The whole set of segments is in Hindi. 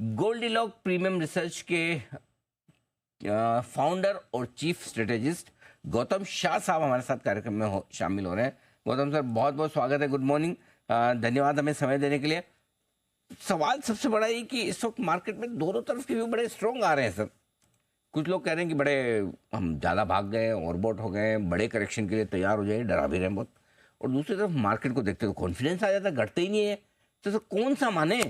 गोल्डीलॉक प्रीमियम रिसर्च के फाउंडर और चीफ स्ट्रेटेजिस्ट गौतम शाह साहब हमारे साथ कार्यक्रम में शामिल हो रहे हैं। गौतम सर, बहुत बहुत स्वागत है। Good morning. धन्यवाद हमें समय देने के लिए। सवाल सबसे बड़ा ये कि इस वक्त मार्केट में दोनों तरफ के व्यू बड़े स्ट्रॉन्ग आ रहे हैं सर। कुछ लोग कह रहे हैं कि बड़े हम ज़्यादा भाग गए, ओवरबॉट हो गए, बड़े करेक्शन के लिए तैयार हो जाए, डरा भी रहे हैं बहुत। और दूसरी तरफ मार्केट को देखते तो कॉन्फिडेंस आ जाता है, घटते ही नहीं है। तो सर कौन सा माने?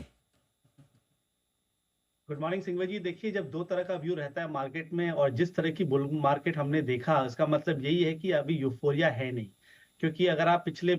Good morning Singh ji. देखिए, जब दो तरह का व्यू रहता है मार्केट में और जिस तरह की बुल मार्केट हमने देखा, इसका मतलब यही है कि अभी यूफोरिया है नहीं। क्योंकि अगर आप पिछले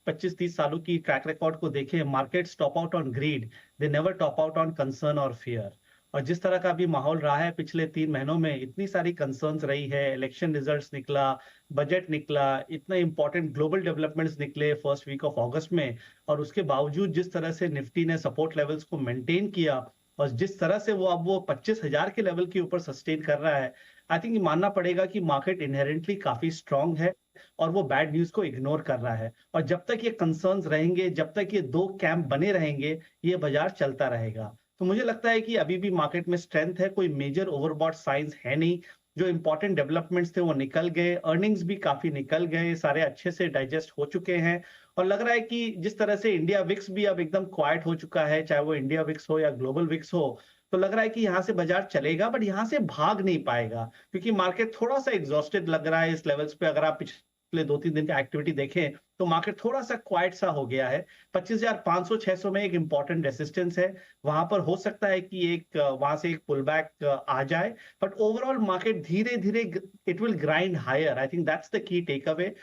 25-30 सालों की ट्रैक रिकॉर्ड को देखें, markets top out on greed, they never top out on concern और फियर। और जिस तरह का भी माहौल रहा है पिछले 3 महीनों में, इतनी सारी कंसर्न्स रही है, इलेक्शन रिजल्ट्स निकला, बजट निकला, इतने इंपॉर्टेंट ग्लोबल डेवलपमेंट्स निकले फर्स्ट वीक ऑफ अगस्त में, और उसके बावजूद जिस तरह से निफ्टी ने सपोर्ट लेवल्स को मेंटेन किया और जिस तरह से वो अब 25,000 के लेवल के ऊपर सस्टेन कर रहा है, आई थिंक मानना पड़ेगा कि मार्केट इनहेरेंटली काफी स्ट्रांग है और वो बैड न्यूज को इग्नोर कर रहा है। और जब तक ये कंसर्न्स रहेंगे, जब तक ये दो कैंप बने रहेंगे, ये बाजार चलता रहेगा। तो मुझे लगता है कि अभी भी मार्केट में स्ट्रेंथ है, कोई मेजर ओवरबॉट साइंस है नहीं। जो इंपॉर्टेंट डेवलपमेंट्स थे वो निकल गए, अर्निंग्स भी काफी निकल गए, सारे अच्छे से डाइजेस्ट हो चुके हैं। और लग रहा है कि जिस तरह से इंडिया विक्स भी अब एकदम क्वाइट हो चुका है, चाहे वो इंडिया विक्स हो या ग्लोबल विक्स हो, तो लग रहा है कि यहाँ से बाजार चलेगा, बट यहाँ से भाग नहीं पाएगा, क्योंकि मार्केट थोड़ा सा एग्जॉस्टेड लग रहा है इस लेवल्स पे। अगर आप पिछले 2-3 दिन का एक्टिविटी देखें तो मार्केट थोड़ा सा क्वाइट सा हो गया है। 25,500-600 में एक इंपॉर्टेंट रेसिस्टेंस है, वहां पर हो सकता है कि एक वहां से एक पुल बैक आ जाए, बट ओवरऑल मार्केट धीरे धीरे it will grind higher. I think that's the key takeaway.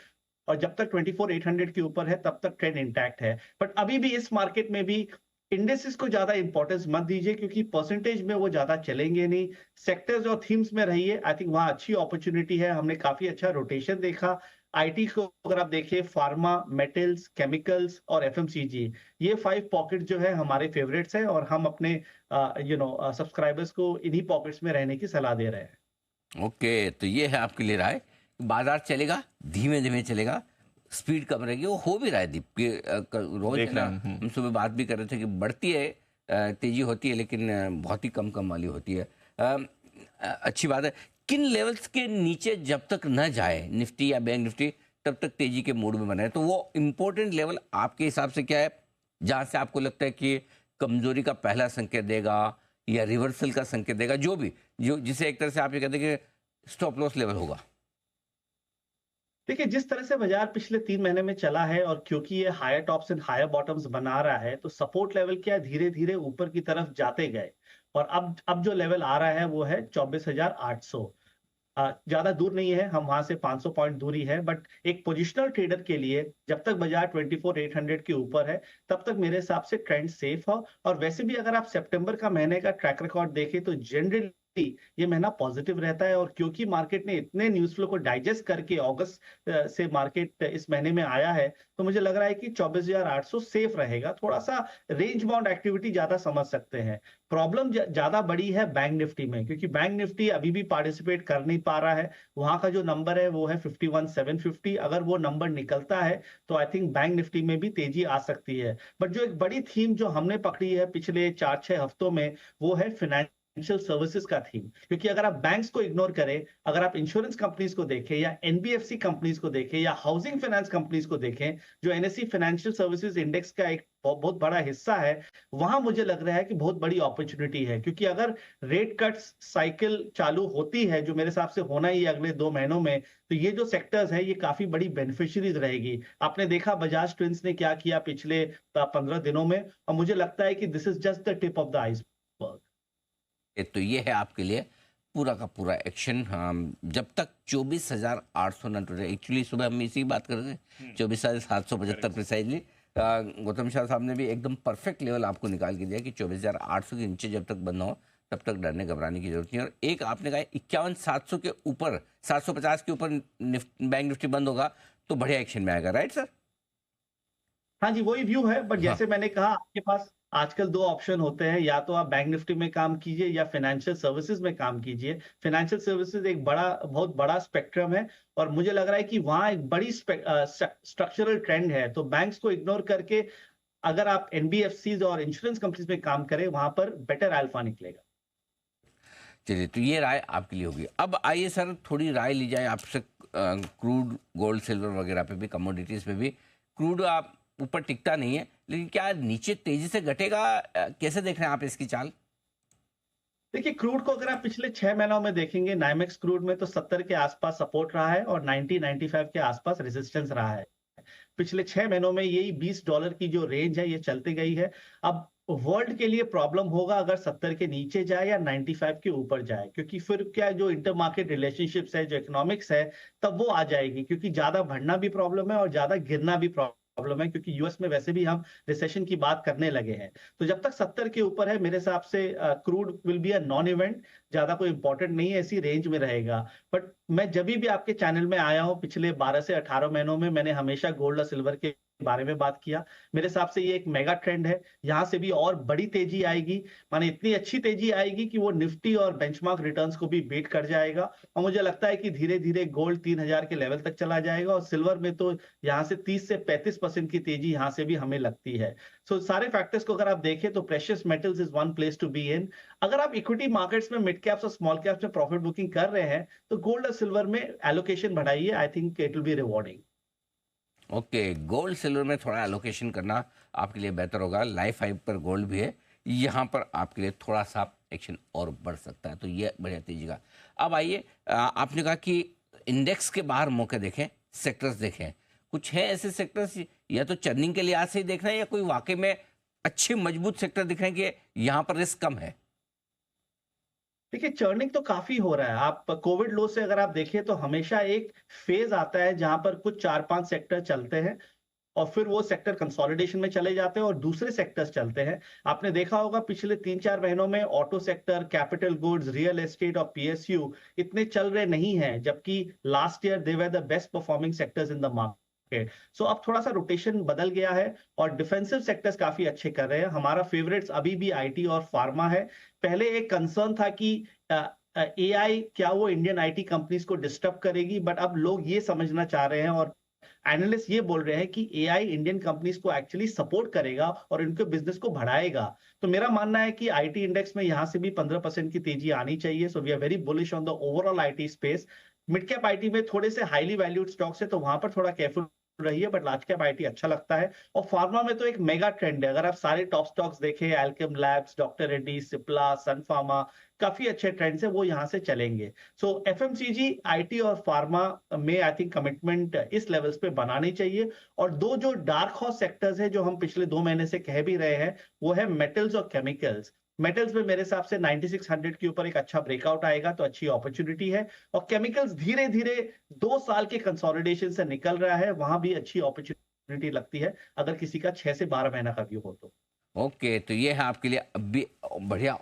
और जब तक 24,800 के ऊपर है तब तक ट्रेंड इंटैक्ट है। बट अभी भी इस मार्केट में भी इंडेक्सेस को ज्यादा इंपॉर्टेंस मत दीजिए, क्योंकि परसेंटेज में वो ज्यादा चलेंगे नहीं। सेक्टर्स और थीम्स में रहिए, आई थिंक वहां अच्छी अपॉर्चुनिटी है। हमने काफी अच्छा रोटेशन देखा आईटी को। अगर आप देखिए, फार्मा, मेटल्स, केमिकल्स और एफएमसीजी, ये 5 पॉकेट जो है हमारे फेवरेट्स हैं, और हम अपने सब्सक्राइबर्स को इन्हीं पॉकेट्स में रहने की सलाह दे रहे हैं। ओके, तो ये है आपके लिए राय। बाजार चलेगा, धीमे धीमे चलेगा, स्पीड कम रहेगी। वो हो भी रहा है दीप के रोज है ना। हम सुबह बात भी कर रहे थे कि बढ़ती है, तेजी होती है, लेकिन बहुत ही कम कम वाली होती है। अच्छी बात है। किन लेवल्स के नीचे जब तक न जाए निफ्टी या बैंक निफ्टी, तब तक तेजी के मूड में बना है? तो वो इम्पोर्टेंट लेवल आपके हिसाब से क्या है, जहां से आपको लगता है कि कमजोरी का पहला संकेत देगा या रिवर्सल का संकेत देगा, जो भी, जो जिसे एक तरह से आप ये कहते हैं कि स्टॉप लॉस लेवल होगा? देखिए, जिस तरह से बाजार पिछले 3 महीने में चला है, और क्योंकि ये higher tops and higher bottoms बना रहा है, तो सपोर्ट लेवल क्या धीरे धीरे ऊपर की तरफ जाते गए। और अब जो लेवल आ रहा है वो है 24,800। ज्यादा दूर नहीं है, हम वहां से 500 पॉइंट दूरी है। बट एक पोजिशनल ट्रेडर के लिए जब तक बाजार 24,800 के ऊपर है, तब तक मेरे हिसाब से ट्रेंड सेफ हो। और वैसे भी अगर आप सितंबर का महीने का ट्रैक रिकॉर्ड देखें तो जनरली ये महीना पॉजिटिव रहता है। और क्योंकि मार्केट ने इतने न्यूज फ्लो को डाइजेस्ट करके अगस्त से मार्केट इस महीने में आया है, तो मुझे लग रहा है कि 24,800 सेफ रहेगा। थोड़ा सा रेंज बाउंड एक्टिविटी ज्यादा समझ सकते हैं। प्रॉब्लम ज्यादा बड़ी है बैंक निफ्टी में, क्योंकि बैंक निफ्टी अभी भी पार्टिसिपेट कर नहीं पा रहा है। वहां का जो नंबर है वो है 51,750। अगर वो नंबर निकलता है तो आई थिंक बैंक निफ्टी में भी तेजी आ सकती है। बट जो एक बड़ी थीम जो हमने पकड़ी है पिछले 4-6 हफ्तों में, वो है फाइनेंशियल सर्विसेज का थीम। क्योंकि अगर आप बैंक्स को इग्नोर करें, अगर आप इंश्योरेंस कंपनीज को देखें या एनबीएफसी कंपनीज को देखें या हाउसिंग फाइनेंस कंपनीज को देखें, जो एनएससी फाइनेंशियल सर्विसेज इंडेक्स का एक बहुत बड़ा हिस्सा है, वहां मुझे लग रहा है कि बहुत बड़ी अपॉर्चुनिटी है। क्योंकि अगर रेट कट्स साइकिल चालू होती है, जो मेरे हिसाब से होना ही है अगले 2 महीनों में, तो ये जो सेक्टर्स है ये काफी बड़ी बेनिफिशियरीज रहेगी। आपने देखा बजाज ट्विंस ने क्या किया पिछले 15 दिनों में, और मुझे लगता है कि this is just the tip of the iceberg. तो ये है आपके लिए पूरा का पूरा एक्शन। जब तक 24,800 न टूटे। एक्चुअली सुबह हम इसी बात कर रहे थे, 24,775 प्रिसाइजली। गौतम शाह साहब ने भी एकदम परफेक्ट लेवल आपको निकाल के दिया कि 24,800 के नीचे जब तक बंद हो, तब तक डरने घबराने की जरूरत नहीं। और एक आपने कहा 51,700 के ऊपर, 750 के ऊपर बैंक निफ्टी बंद होगा तो बढ़िया एक्शन में आएगा, राइट सर? हाँ जी, वही व्यू है। बट हाँ। जैसे मैंने कहा, आपके पास आजकल 2 ऑप्शन होते हैं, या तो आप बैंक निफ्टी में काम कीजिए या फाइनेंशियल सर्विसेज में काम कीजिए। फाइनेंशियल सर्विसेज एक बहुत बड़ा स्पेक्ट्रम है, और मुझे लग रहा है कि वहां एक बड़ी स्ट्रक्चरल ट्रेंड है। तो बैंक्स को इग्नोर करके अगर आप एनबीएफसीज और इंश्योरेंस कंपनीज में काम करें, वहां पर बेटर अल्फा निकलेगा। चलिए, तो ये राय आपके लिए होगी। अब आइए सर, थोड़ी राय ली जाए आपसे क्रूड, गोल्ड, सिल्वर वगैरह पे भी, कमोडिटीज पे भी। क्रूड आप ऊपर टिकता नहीं है, लेकिन क्या नीचे तेजी से घटेगा? कैसे देख रहे हैं आप इसकी चाल? देखिए, क्रूड को अगर आप पिछले 6 महीनों में देखेंगे, नाइमेक्स क्रूड में तो 70 के आसपास सपोर्ट रहा है और 90-95 के आसपास रेजिस्टेंस रहा है। पिछले 6 महीनों में यही $20 की जो रेंज है, ये चलती गई है। अब वर्ल्ड के लिए प्रॉब्लम होगा अगर 70 के नीचे जाए या 95 के ऊपर जाए, क्योंकि फिर क्या, जो इंटर मार्केट रिलेशनशिप्स है, जो इकोनॉमिक्स है, तब वो आ जाएगी, क्योंकि ज्यादा बढ़ना भी प्रॉब्लम है और ज्यादा गिरना भी प्रॉब्लम है, क्योंकि यूएस में वैसे भी हम रिसेशन की बात करने लगे हैं। तो जब तक 70 के ऊपर है, मेरे हिसाब से crude will be a non event, ज्यादा कोई इंपॉर्टेंट नहीं है, ऐसी रेंज में रहेगा। बट मैं जब भी आपके चैनल में आया हूं पिछले 12 से 18 महीनों में, मैंने हमेशा गोल्ड और सिल्वर के बारे में बात किया। मेरे हिसाब से ये एक मेगा ट्रेंड है, यहाँ से भी और बड़ी तेजी आएगी, माने इतनी अच्छी तेजी आएगी कि वो निफ्टी और बेंचमार्क रिटर्न्स को भी बीट कर जाएगा। और मुझे लगता है कि धीरे धीरे गोल्ड 3000 के लेवल तक चला जाएगा, और सिल्वर में तो यहाँ से 30 से 35% की तेजी यहाँ से भी हमें लगती है। सो सारे फैक्टर्स को अगर आप देखें तो precious metals is one place to be in. अगर आप इक्विटी मार्केट्स में मिड कैप्स और स्मॉल कैप्स में प्रॉफिट बुकिंग कर रहे हैं, तो गोल्ड और सिल्वर में एलोकेशन बढ़ाइए। I think it will be rewarding. Okay, gold silver में थोड़ा एलोकेशन करना आपके लिए बेहतर होगा। लाइफ हाई पर गोल्ड भी है, यहाँ पर आपके लिए थोड़ा सा एक्शन और बढ़ सकता है, तो ये बढ़िया तेजी का। अब आइए, आपने कहा कि इंडेक्स के बाहर मौके देखें, सेक्टर्स देखें। कुछ है ऐसे सेक्टर्स, या तो चर्निंग के लिहाज से ही देखना है, या कोई वाकई में अच्छे मजबूत सेक्टर दिख रहे हैं कि यहाँ पर रिस्क कम है? देखिए, चर्निंग तो काफी हो रहा है। आप कोविड लो से अगर आप देखें तो हमेशा एक फेज आता है जहां पर कुछ 4-5 सेक्टर चलते हैं और फिर वो सेक्टर कंसोलिडेशन में चले जाते हैं और दूसरे सेक्टर्स चलते हैं। आपने देखा होगा पिछले 3-4 महीनों में auto sector, capital goods, real estate और पीएसयू इतने चल रहे नहीं हैं, जबकि last year they were the best performing sectors in the market. So अब थोड़ा सा रोटेशन बदल गया है और डिफेंसिव सेक्टर्स काफी अच्छे कर रहे हैं। हमारा फेवरेट्स अभी भी आईटी और फार्मा है। पहले एक कंसर्न था कि एआई क्या वो इंडियन आईटी कंपनीज को डिस्टर्ब करेगी, बट अब लोग ये समझना चाह रहे हैं और एनालिस्ट ये बोल रहे हैं कि एआई इंडियन कंपनीज को एक्चुअली सपोर्ट करेगा और इनके बिजनेस को बढ़ाएगा। तो मेरा मानना है कि आईटी इंडेक्स में यहां से भी 15% की तेजी आनी चाहिए। So we are very bullish on the overall IT space. Mid cap IT में थोड़े से हाईली वैल्यूड स्टॉक्स है, तो वहां पर थोड़ा केयरफुल रही है, बट लार्ज कैप आईटी अच्छा लगता है। और फार्मा में तो एक मेगा ट्रेंड है। अगर आप सारे टॉप स्टॉक्स देखें, एल्केम लैब्स, डॉक्टर रेड्डी, सिप्ला, सन फार्मा, काफी अच्छे ट्रेंड्स है, वो यहाँ से चलेंगे। सो एफएमसीजी, आईटी और फार्मा में आई थिंक कमिटमेंट इस लेवल्स पे बनानी चाहिए। और दो जो डार्क हॉर्स सेक्टर्स है जो हम पिछले 2 महीने से कह भी रहे हैं, वो है मेटल्स और केमिकल्स। मेटल्स में मेरे हिसाब से 9600 के ऊपर एक अच्छा ब्रेकआउट आएगा तो अच्छी अपॉर्चुनिटी है। और केमिकल्स धीरे धीरे 2 साल के कंसोलिडेशन से निकल रहा है, वहां भी अच्छी अपॉर्चुनिटी लगती है अगर किसी का 6 से 12 महीना का व्यू हो तो। ओके, तो ये है आपके लिए अभी बढ़िया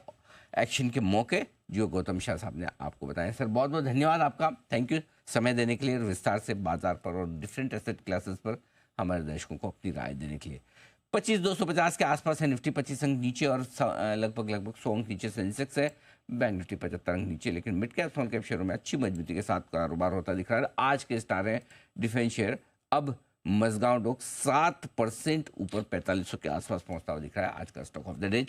एक्शन के मौके जो गौतम शाह साहब ने आपको बताया। सर, बहुत बहुत धन्यवाद आपका। थैंक यू समय देने के लिए, विस्तार से बाजार पर और डिफरेंट एसेट क्लासेस पर हमारे दर्शकों को अपनी राय देने के लिए। 25,250 के आसपास है निफ्टी, 25 अंक नीचे, और लगभग 100 अंक नीचे सेंसेक्स है। बैंक निफ्टी 75 अंक नीचे, लेकिन मिड कैप स्मॉल कैप शेयरों में अच्छी मजबूती के साथ कारोबार होता दिख रहा है। आज के स्टार हैं डिफेंस शेयर। अब मजगांव डॉक 7% ऊपर 4500 के आसपास पहुंचता हुआ दिख रहा है आज का स्टॉक ऑफ द डे।